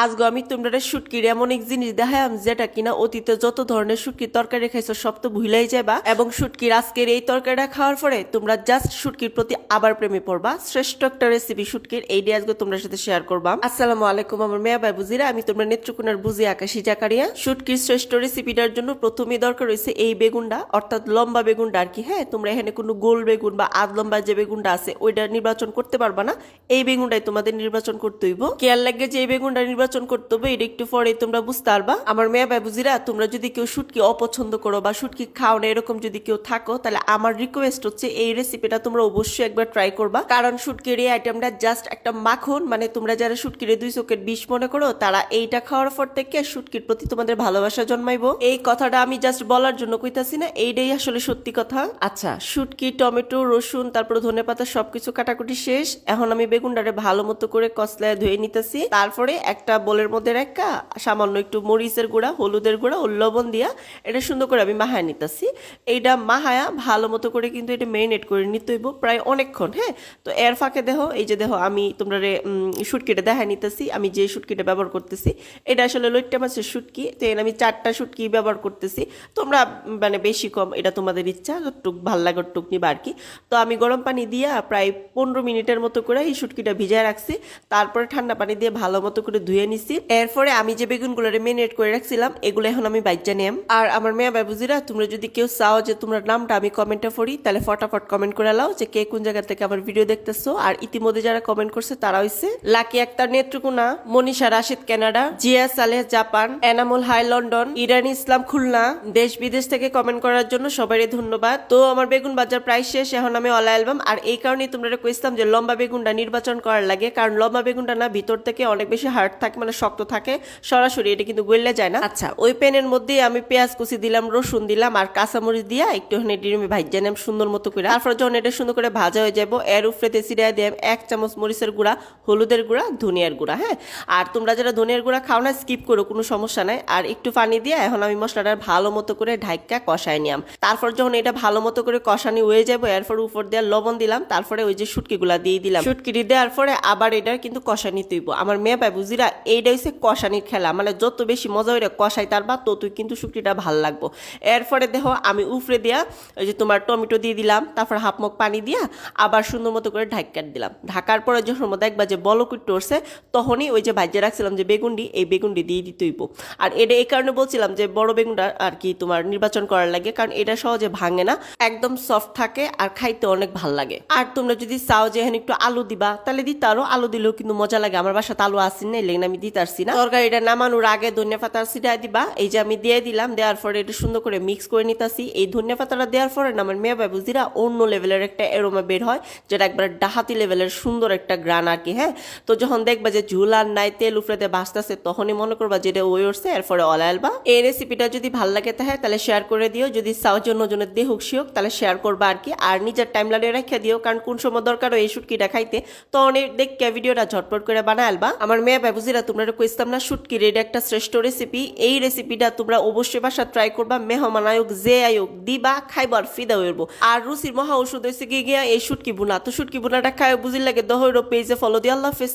আজকে আমি তোমরা শুটকির এমন এক জিনিস দেখাম যেটা কিনা অতীতে যত ধরনের শুটকির তরকারি খাইছো সব তো ভুলাই যাবা এবং শুটকির আজকের এই তরকারিটা খাওয়ার পরে তোমরা জাস্ট শুটকির প্রতি আবার প্রেমে পড়বা। শ্রেষ্ঠ একটা রেসিপি শুটকির এইটা আজকে তোমরা সাথে শেয়ার করবা। আসসালামু আলাইকুম আমার মেয়া ভাই বুজিরা, আমি তোমরা নেত্রকোনার বুঝি আকাশি জাকারিয়া। শুটকির শ্রেষ্ঠ রেসিপিটার জন্য প্রথমেই দরকার হয়েছে এই বেগুনটা, অর্থাৎ লম্বা বেগুনটা আর কি। হ্যাঁ, তোমরা এখানে কোনো গোল বেগুন বা আধ লম্বা যে বেগুনটা আছে ওইটা নির্বাচন করতে পারবা না, এই বেগুনটাই তোমাদের নির্বাচন করতে হইব। কেয়ার লাগে যে এই বেগুনটা নির্বাচন করতে হবে এটা একটু পরে তোমরা বুঝতে পারবা। আমার মেয়া বাবুজিরা, তোমরা যদি কেউ শুটকি অপছন্দ করো বা শুটকি খাও না এরকম যদি কেউ থাকো, তাহলে আমার রিকোয়েস্ট হচ্ছে এই রেসিপিটা তোমরা অবশ্যই একবার ট্রাই করবা। কারণ শুটকির এই আইটেমটা জাস্ট একটা মাখন, মানে তোমরা যারা শুটকির দুই চোখের বিষ মনে করো তারা এইটা খাওয়ার পর থেকে শুটকির প্রতি তোমাদের ভালোবাসা জন্মাইবো। এই কথাটা আমি জাস্ট বলার জন্য কইতাছি না, এইটাই আসলে সত্যি কথা। আচ্ছা, শুটকি, টমেটো, রসুন, তারপর ধনেপাতা সবকিছু কাটাকুটি শেষ। এখন আমি বেগুনটারে ভালো মতো করে কসলায় ধুয়ে নিতেছি। তারপরে একটা বোলের মধ্যে রাখা সামান্য একটু মরিচের গুঁড়া, হলুদের গুঁড়া ও লবণ দিয়া এটা সুন্দর করে আমি মাহায় নিতেছি। এইটা মাহায়া ভালো মতো করে কিন্তু এটা মেরিনেট করে নিতে হইব প্রায় অনেকক্ষণ। হ্যাঁ, তো এর ফাঁকে দেখো, এই যে দেখো আমি তোমরা শুটকিটা দেখায় নিতেছি। আমি যে শুটকিটা ব্যবহার করতেছি এটা আসলে লইট্টা মাছের শুটকি, তো আমি 4টা শুটকি ব্যবহার করতেছি। তোমরা মানে বেশি কম এটা তোমাদের ইচ্ছা, যতটুক ভাল লাগে টুক নিবা আর কি। তো আমি গরম পানি দিয়া প্রায় 15 মিনিটের মতো করে এই শুটকিটা ভিজায় রাখছি। তারপরে ঠান্ডা পানি দিয়ে ভালো মতো করে ধুয়ে নিছি। এরপরে আমি যে বেগুনগুলো মেরিনেট করে রাখছিলাম এগুলো এখন আমি বাইজা নিলাম। আর আমার মেয়া বাবুজিরা, তোমরা যদি কেউ চাও যে তোমরা নামটা আমি কমেন্টে পড়ি, তাহলে ফটাফট কমেন্ট করে লাও যে কে কোন জায়গা থেকে আমার ভিডিও দেখতেছো। আর ইতিমধ্যে যারা কমেন্ট করছে তারা হইছে Lucky Akter Netrokona, Manisha Rashid Canada, Zia Saleh Japan, Enamul Hai London, Irani Islam Khulna. দেশ বিদেশ থেকে কমেন্ট করার জন্য সবারই ধন্যবাদ। তো আমার বেগুন বাজার প্রায় শেষ, এখন আমি অলা অ্যালবাম। আর এই কারণেই তোমরা কইছিলাম যে লম্বা বেগুনটা নির্বাচন করার লাগে, কারণ লম্বা বেগুনটা না ভিতর থেকে অনেক বেশি হার্ড থাকে, মানে শক্ত থাকে, সরাসরি এটা কিন্তু গলে যায় না। আচ্ছা, ওই প্যানের মধ্যে আমি পেঁয়াজ কুচি দিলাম, রসুন দিলাম আর কাঁচামরিচ দিয়া একটুখানি ডিমে ভাজা নিলাম সুন্দর মতো করে। তারপর যখন এটা সুন্দর করে ভাজা হয়ে যাবো, এর উপরে ছিড়াই দিলাম 1 চামচ মরিচের গুঁড়া, হলুদের গুঁড়া, ধনিয়ার গুঁড়া। হ্যাঁ, আর তোমরা যারা ধনিয়ার গুঁড়া খাও না স্কিপ করো, কোনো সমস্যা নাই। আর একটু পানি দিয়ে এখন আমি মশলাটা ভালো মতো করে ঢাইকা কষাই নিলাম। তারপর যখন এটা ভালো মতো করে কষানি হয়ে যাবো, এরপর উপর দিয়ে লবণ দিলাম। তারপরে ওই যে শুটকিগুলা দিয়ে দিলাম। শুটকি দেওয়ার পরে আবার এটা কিন্তু কষানি তুইব। আমার মেয়ে ভাই বুঝিরা, এইটা হচ্ছে কষানির খেলা, মানে যত বেশি মজা হইলে কষাই তারবা ততই কিন্তু শুটকিটা ভাল লাগবো। এরপরে দেখো আমি উপরে দিয়া ওই যে তোমার টমেটো দিয়ে দিলাম, তারপর হাফ মগ পানি দিয়া আবার সুন্দর মতো করে ঢাকার দিলাম। ঢাকার পরে যখন দেখবা যে বলকুট টরছে, তখনই ওই যে ভাজিয়ে রাখছিলাম যে বেগুনটি, এই বেগুনটি দিয়ে দিতে হইব। আর এটা এই কারণে বলছিলাম যে বড় বেগুনটা আর কি তোমার নির্বাচন করার লাগে, কারণ এটা সহজে ভাঙে না, একদম সফট থাকে আর খাইতে অনেক ভাল লাগে। আর তোমরা যদি চাও যে এখানে একটু আলু দিবা তাহলে দিতে আরো, আলু দিলেও কিন্তু মজা লাগে। আমার বাসাতে আলু আসি না, লেগে আমি দিতে পারছি না। তরকারিটা নামানোর আগে ধনিয়া পাতা ছিটাই দিবা। এই যে আমি দিয়ে দিলাম, দেওয়ার পরে এটা সুন্দর করে মিক্স করে নিতেছি। এই ধনিয়া পাতাটা দেওয়ার পরে না আমার মেয়ে বাবুজিরা অন্য লেভেলের একটা এরোমা বের হয়, যেটা একবার ডাহাতি লেভেলের সুন্দর একটা গ্রান আর কি। হ্যাঁ, তো যখন দেখবা যে ঝুল আর নাই, তেল উপরেতে ভাসতেছে, তখনই মনে করবা যে এটা ওই উঠছে, এরপরে অলাইলবা। এই রেসিপিটা যদি ভালো লাগে তাহলে শেয়ার করে দিও। যদি চাও জন্য জনের দেহ হোক তাহলে শেয়ার করবা আর কি। আর নিজের টাইম লাইনে রেখে দিও, কারণ কোন সময় দরকার এই শুটকিটা খাইতে, তো অনেক দেখে ভিডিওটা ঝটপট করে বানায় আলবা। আমার মেয়ে বাবুজিরা, তোমরা কইতাম না শুটকির এটা একটা শ্রেষ্ঠ রেসিপি। এই রেসিপিটা তোমরা অবশ্যই বাসা ট্রাই করবা। মেহমান আয়োগ যে আয়োগ দিবা খাইবার ফিদা হইব। আর রুচির মহা ওষুধ হয়েছে গিয়া এই শুটকি বুনা। তো শুটকি বুনাটা খাই বুঝি লাগে দহর পেজে ফলো দিয়ে। আল্লাহ হাফেজ।